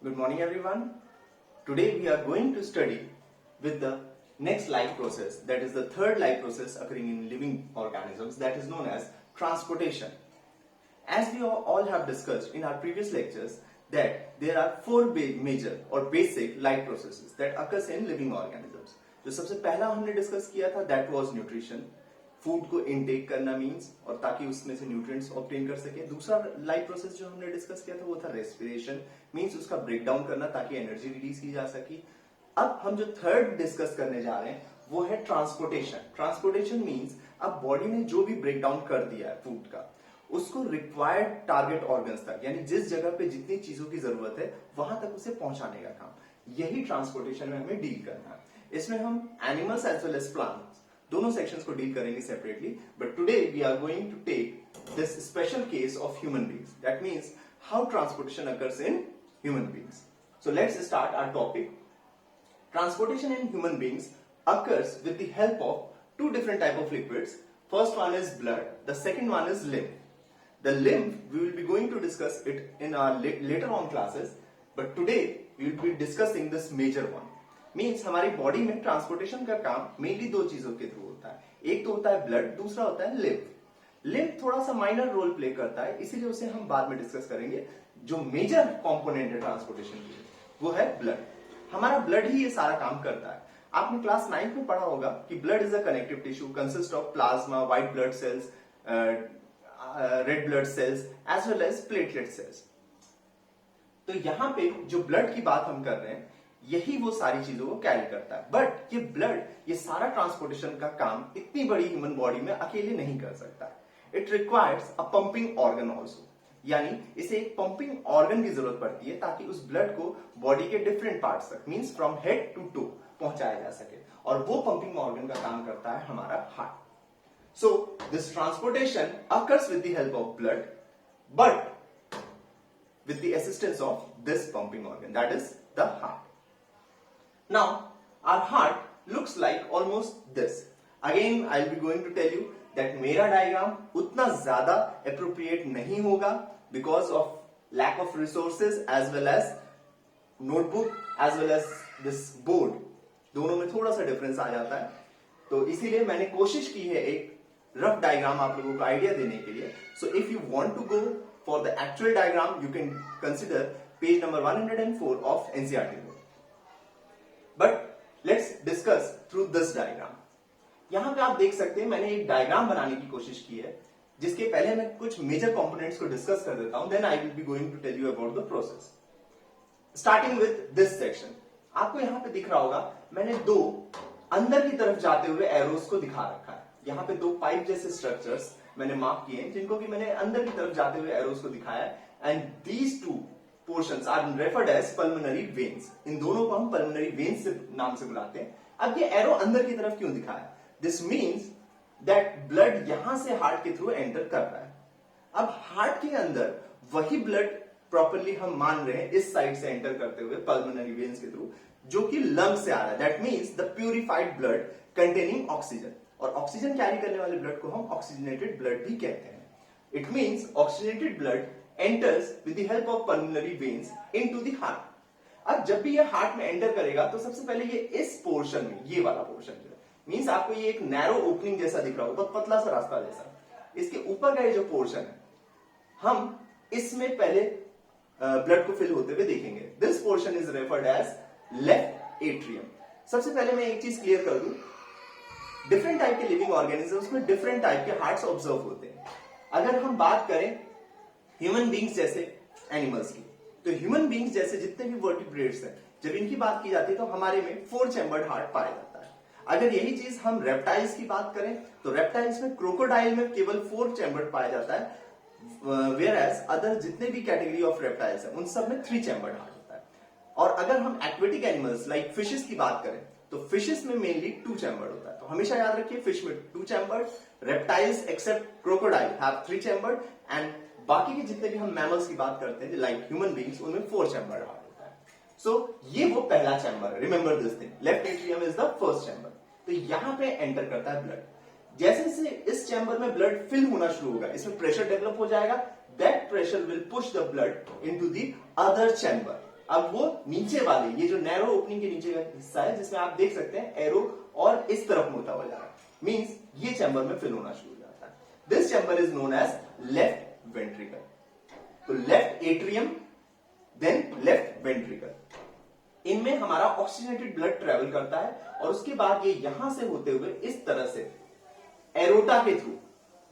Good morning everyone. Today we are going to study with the next life process, that is the third life process occurring in living organisms, that is known as transportation. As we all have discussed in our previous lectures that there are four major or basic life processes that occurs in living organisms. जो सबसे पहला हमने discuss किया था that was nutrition. Food को intake करना means और ताकि उसमें से न्यूट्रिएंट्स ऑब्टेन कर सके. दूसरा लाइफ प्रोसेस जो हमने डिस्कस किया था वो था रेस्पिरेशन मीन्स उसका ब्रेक डाउन करना ताकि एनर्जी रिलीज की जा सके. अब हम जो थर्ड डिस्कस करने जा रहे हैं वो है ट्रांसपोर्टेशन. ट्रांसपोर्टेशन मीन्स अब बॉडी ने जो भी ब्रेक डाउन कर दिया है फूड का उसको रिक्वायर्ड टारगेट ऑर्गन्स तक यानी जिस जगह पे जितनी चीजों की जरूरत है वहां तक उसे पहुंचाने का काम, यही ट्रांसपोर्टेशन में हमें डील करना है. इसमें हम animals as well as plants दोनों सेक्शंस को डील करेंगे separately, but today we are going to take this special case of human beings. That means how transportation occurs in human beings. So let's start our topic. Transportation in human beings occurs with the help of two different type of liquids. First one is blood, the second one is lymph. The lymph we will be going to discuss it in our later on classes, but today we will be discussing this major one. Means हमारी body में transportation का काम mainly दो चीजों के through होता है. एक तो होता है ब्लड, दूसरा होता है लिम्फ. लिम्फ थोड़ा सा माइनर रोल प्ले करता है, इसीलिए उसे हम बाद में डिस्कस करेंगे. जो मेजर कंपोनेंट है ट्रांसपोर्टेशन की वो है ब्लड. हमारा ब्लड ही ये सारा काम करता है. आपने क्लास 9 में पढ़ा होगा कि blood is a connective tissue consist of plasma, white blood cells, red blood cells as well as platelet cells. तो यहां पे जो ब्लड की बात हम कर रहे हैं यही वो सारी चीजों को कैरी करता है. बट ये ब्लड ये सारा ट्रांसपोर्टेशन का काम इतनी बड़ी ह्यूमन बॉडी में अकेले नहीं कर सकता. It requires a pumping organ also, यानी इसे एक पंपिंग ऑर्गन की जरूरत पड़ती है ताकि उस ब्लड को बॉडी के डिफरेंट पार्ट्स तक means from head to toe पहुंचाया जा सके. और वो पंपिंग ऑर्गन का काम करता है हमारा heart. So this transportation occurs with the help of blood but with the assistance of this pumping organ, that is the heart. Now our heart looks like almost this. Again I'll be going to tell you that मेरा diagram उतना ज्यादा appropriate नहीं होगा because of lack of resources as well as notebook as well as this board. दोनों में थोड़ा सा difference आ जाता है, तो इसीलिए मैंने कोशिश की है एक रफ डायग्राम आप लोगों को आइडिया देने के लिए. So if you want to go for the actual diagram you can consider page number 104 of NCERT book. But let's discuss through this diagram. यहां पे आप देख सकते हैं मैंने एक डायग्राम बनाने की कोशिश की है जिसके पहले मैं कुछ मेजर कंपोनेंट्स को डिस्कस कर देता हूं, then I will be going to tell you about the process. Starting with this section. आपको यहां पे दिख रहा होगा मैंने दो अंदर की तरफ जाते हुए एरोस को दिखा रखा है. यहां पे दो पाइप जैसे स्ट्रक्चर्स मैंने मार्क किए हैं जिनको कि मैंने अंदर की तरफ जाते हुए एरोस को दिखाया है. And these two portions are referred as pulmonary veins. इन दोनों को हम पल्मोनरी वेन्स नाम से बुलाते हैं. अब ये एरो अंदर की तरफ क्यों दिखाया? दिस मीन्स दैट ब्लड यहां से हार्ट के थ्रू एंटर कर रहा है. अब हार्ट के अंदर वही ब्लड प्रॉपरली हम मान रहे हैं इस साइड से एंटर करते हुए पल्मोनरी वेन्स के थ्रू जो कि लंग से आ रहा है. That means the purified blood containing oxygen. और ऑक्सीजन कैरी करने वाले ब्लड को हम ऑक्सीजनेटेड ब्लड भी कहते हैं. It means oxygenated blood enters with the help of pulmonary veins into the heart. अब जब भी ये हार्ट में एंटर करेगा तो सबसे पहले ये इस पोर्शन में, ये वाला पोर्शन जो है मींस आपको ये एक नैरो ओपनिंग जैसा दिख रहा होगा, बहुत पतला सा रास्ता जैसा. इसके ऊपर का ये जो पोर्शन है हम इसमें पहले ब्लड को फिल होते हुए देखेंगे. This portion is referred as left atrium. सबसे पहले मैं एक चीज क्लियर कर दूं, डिफरेंट टाइप के लिविंग ऑर्गेनिजम्स में डिफरेंट टाइप के हार्ट्स ऑब्जर्व होते हैं. अगर हम बात करें ह्यूमन बीइंग्स जैसे एनिमल्स की, तो ह्यूमन बीइंग्स जैसे जितने भी वर्टिब्रेट्स हैं जब इनकी बात की जाती है तो हमारे में 4 चैम्बर्ड हार्ट पाया जाता है. अगर यही चीज हम रेप्टाइल्स की बात करें तो रेप्टाइल्स में क्रोकोडाइल में केवल 4 चैम्बर्ड पाया जाता है, वेयर एज अदर जितने भी कैटेगरी ऑफ रेप्टाइल्स हैं उन सब में 3 चैम्बर्ड हार्ट होता है. और अगर हम एक्वेटिक एनिमल्स लाइक फिशेस की बात करें तो फिशेस में मेनली 2 चैम्बर्ड होता है. तो हमेशा याद रखिए फिश में 2 chambered, reptiles except crocodile have 3 chambered and बाकी के जितने भी हम मैमल्स की बात करते हैं लाइक ह्यूमन बीइंग्स उनमें 4 चैम्बर्ड हार्ट होता है. सो ये वो पहला चैम्बर है. Remember this thing, left atrium is the first chamber. तो यहां पे एंटर करता है ब्लड. जैसे से इस चैम्बर में ब्लड फिल होना शुरू होगा इसमें प्रेशर डेवलप हो जाएगा. That pressure will push the blood into the other chamber. अब वो नीचे वाले, ये जो नैरो ओपनिंग के नीचे का हिस्सा है जिसमें आप देख सकते हैं एरो और इस तरफ मुड़ता हुआ जा रहा है, मींस ये चैम्बर में फिल होना शुरू हो जाता है. This chamber is known as left ventricle. तो left atrium then left ventricle, इनमें हमारा ऑक्सीजनेटेड ब्लड ट्रेवल करता है और उसके बाद ये यहां से होते हुए इस तरह से एरोटा के थ्रू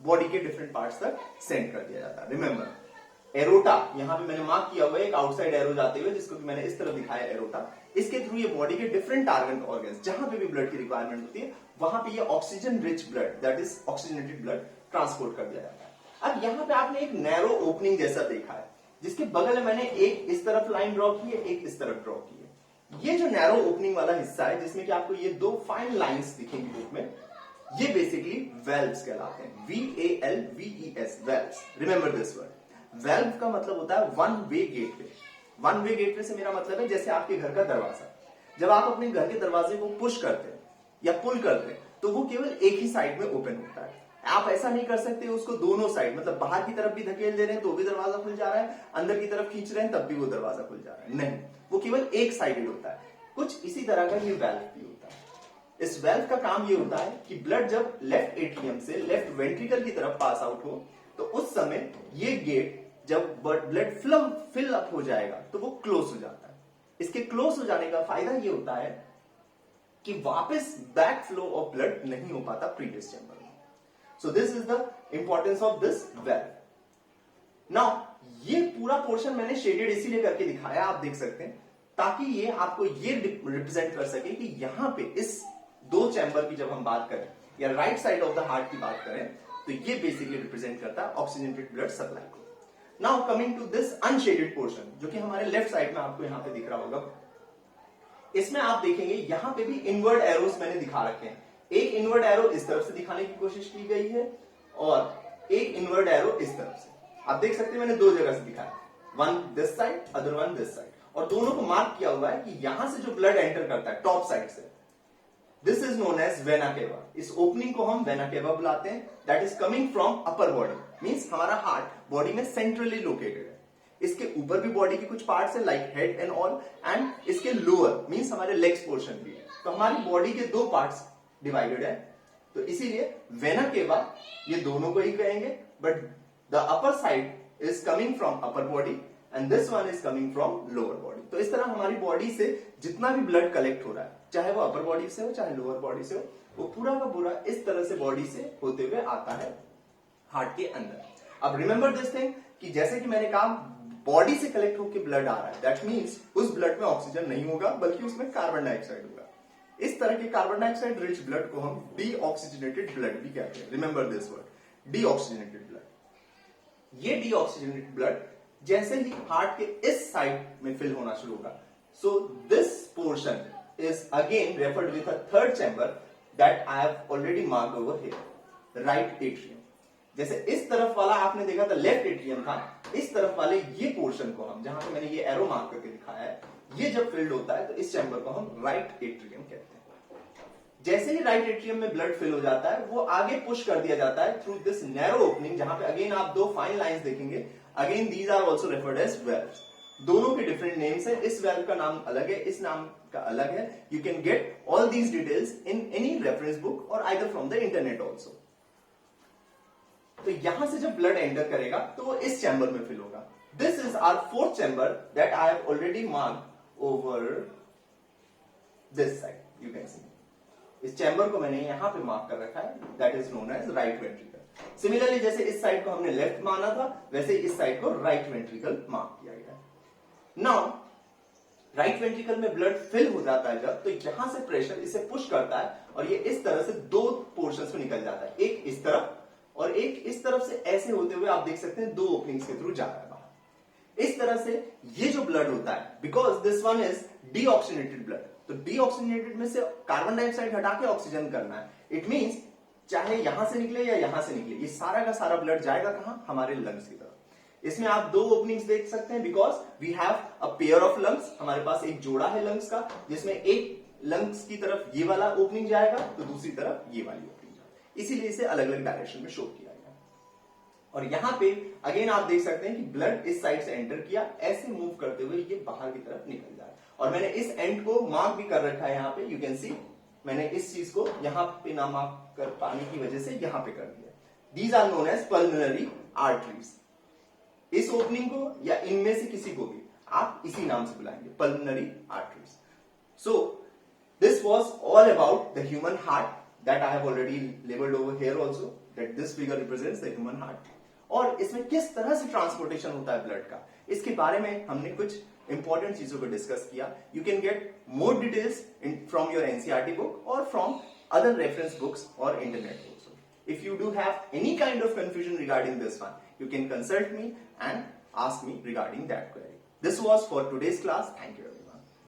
बॉडी के डिफरेंट पार्ट्स तक सेंड कर दिया जाता है. रिमेंबर एरोटा, यहां पे मैंने मार्क किया हुआ है एक आउटसाइड एरो जाते हुए जिसको कि मैंने इस तरह दिखाया एरोटा. इसके थ्रू ये बॉडी के डिफरेंट टारगेट ऑर्गन्स जहां पे भी ब्लड की रिक्वायरमेंट होती है वहां पे ये oxygen rich blood, that is oxygenated blood, transport कर दिया जाता है. अब यहां पे आपने एक नैरो ओपनिंग जैसा देखा है जिसके बगल में मैंने एक इस तरफ लाइन ड्रॉ की है, एक इस तरफ ड्रॉ की है. ये जो नैरो ओपनिंग वाला हिस्सा है जिसमें कि आपको ये दो फाइन लाइंस दिखेंगी बीच में, ये बेसिकली वेल्व्स कहलाते हैं. VALVES, valves. Remember this word. Valve का मतलब होता है one way gateway. One way gateway से मेरा मतलब है जैसे आपके घर का दरवाजा, जब आप अपने घर के दरवाजे को पुश करते हैं या पुल करते हैं तो वो केवल एक ही साइड में ओपन होता है. आप ऐसा नहीं कर सकते उसको दोनों साइड, मतलब बाहर की तरफ भी धकेल दे रहे हैं तो भी दरवाजा खुल जा रहा है, अंदर की तरफ खींच रहे हैं तब भी वो दरवाजा खुल जा रहा है. नहीं, वो केवल एक साइडेड होता है. कुछ इसी तरह का ये वेल्व भी होता है. इस वेल्व का काम ये होता है कि ब्लड जब लेफ्ट एट्रियम से लेफ्ट वेंट्रिकल की तरफ पास आउट हो तो उस समय ये गेट जब ब्लड फिल अप हो जाएगा तो वो क्लोज हो जाता है. इसके क्लोज हो जाने का फायदा ये होता है कि वापस बैक फ्लो ऑफ ब्लड नहीं हो पाता प्रीवियस चैम्बर में. So this is the importance of this valve. Now ये पूरा पोर्शन मैंने शेडेड इसीलिए करके दिखाया, आप देख सकते हैं, ताकि ये आपको ये रिप्रेजेंट कर सके कि यहां पे इस दो चैम्बर की जब हम बात करें या right side of the heart की बात करें तो ये बेसिकली रिप्रेजेंट करता है ऑक्सीजनेटेड ब्लड सप्लाई को. Now coming to this unshaded portion जो कि हमारे लेफ्ट साइड में आपको यहां पे दिख रहा होगा, इसमें आप देखेंगे यहां पे भी इनवर्ड एरोस मैंने दिखा रखे हैं. एक इनवर्ड एरो इस तरफ से दिखाने की कोशिश की गई है और एक इनवर्ड एरो इस तरफ से. आप देख सकते हैं मैंने दो जगह से दिखाया, one this side, other one this side, और दोनों को मार्क किया हुआ है कि यहां से जो ब्लड एंटर करता है टॉप साइड से, this is known as vena cava. इस ओपनिंग को हम वेना केवा बुलाते हैं. That is coming from upper body, means हमारा हार्ट बॉडी में सेंट्रली लोकेटेड है. इसके ऊपर भी बॉडी के कुछ पार्ट्स है like head and all, and इसके लोअर मींस हमारे लेग्स पोर्शन भी है. तो हमारी बॉडी के दो पार्ट्स डिवाइडेड है, तो इसीलिए वेना केवा ये दोनों को ही कहेंगे. But the upper side is coming from upper body and this one is coming from lower body. तो इस तरह हमारी बॉडी से जितना भी ब्लड कलेक्ट हो रहा है, चाहे वो अपर बॉडी से हो चाहे लोअर बॉडी से हो, वो पूरा का पूरा इस तरह से बॉडी से होते हुए आता है हार्ट के अंदर. अब रिमेंबर दिस थिंग कि जैसे कि मैंने कहा बॉडी से कलेक्ट होकर ब्लड आ रहा है, दैट मीन्स उस ब्लड में ऑक्सीजन नहीं होगा बल्कि उसमें कार्बन डाइऑक्साइड होगा. इस तरह के कार्बन डाइऑक्साइड रिच ब्लड को हम डीऑक्सीजनेटेड ब्लड भी कहते हैं. Remember this word, deoxygenated blood. ये डीऑक्सीजनेटेड ब्लड जैसे ही हार्ट के इस साइड में फिल होना शुरू होगा, so this portion is again referred with a third chamber that I have already marked over here, right atrium. जैसे इस तरफ वाला आपने देखा था लेफ्ट एट्रियम था, इस तरफ वाले ये पोर्शन को हम, जहां पे मैंने ये एरो मार्क करके दिखाया है, ये जब फिल्ड होता है तो इस चैम्बर को हम राइट एट्रियम कहते हैं. जैसे ही राइट एट्रियम में ब्लड फिल हो जाता है वो आगे पुश कर दिया जाता है थ्रू दिस नैरो ओपनिंग, जहां पे अगेन आप दो फाइन लाइंस देखेंगे. Again these are also referred as valves. दोनों के डिफरेंट नेम्स है. इस वेल्व का नाम अलग है, इस नाम का अलग है. You can get all these details in any reference book और either from the internet also. तो यहां से जब ब्लड एंटर करेगा तो वो इस चैम्बर में फिल होगा. This is our fourth chamber that I have already marked over this side. You can see इस चैम्बर को मैंने यहां पे मार्क कर रखा है, that is known as right ventricle. Similarly जैसे इस साइड को हमने लेफ्ट माना था वैसे इस साइड को राइट वेंट्रिकल मार्क किया गया. नाउ राइट वेंट्रिकल में ब्लड फिल हो जाता है जब, तो यहां से प्रेशर इसे पुश करता है और ये इस तरह से दो पोर्शंस में निकल जाता है, एक इस तरफ और एक इस तरफ से. ऐसे होते हुए आप देख सकते हैं दो ओपनिंग्स के थ्रू जा रहा है बाहर. इस तरह से ये जो ब्लड होता है, because this one is deoxygenated blood, तो डीऑक्सीजनेटेड में से कार्बन डाइऑक्साइड हटा के ऑक्सीजन करना है. इट मींस चाहे यहां से निकले या यहां से निकले, ये सारा का सारा ब्लड जाएगा कहां, हमारे लंग्स की तरफ. इसमें आप दो ओपनिंग्स देख सकते हैं because we have a pair of lungs. हमारे पास एक जोड़ा है लंग्स का, जिसमें एक लंग्स की तरफ ये वाला ओपनिंग जाएगा तो दूसरी तरफ ये वाली ओपनिंग जाएगा. इसीलिए इसे अलग अलग डायरेक्शन में शो किया गया. और यहाँ पे अगेन आप देख सकते हैं कि ब्लड इस साइड से एंटर किया, ऐसे मूव करते हुए ये बाहर की तरफ निकल जाए। और मैंने इस एंड को मार्क भी कर रखा है यहाँ पे, यू कैन सी मैंने इस चीज को यहाँ पे ना मार्क कर पाने की वजह से यहाँ पे कर दिया। These are known as pulmonary arteries. इस ओपनिंग को या इनमें से किसी को भी आप इसी नाम से बुलाएंगे, pulmonary arteries. So this was all about the human heart that I have already labeled over here also, that this figure represents the human heart. और इसमें किस तरह से ट्रांसपोर्टेशन होता है ब्लड का, इसके बारे में हमने कुछ इंपॉर्टेंट चीजों को डिस्कस किया. You can get more details from your NCERT book और from other reference books or internet also. If you do have any kind of confusion regarding this one, you can consult me and ask me regarding that query. This was for today's class. Thank you.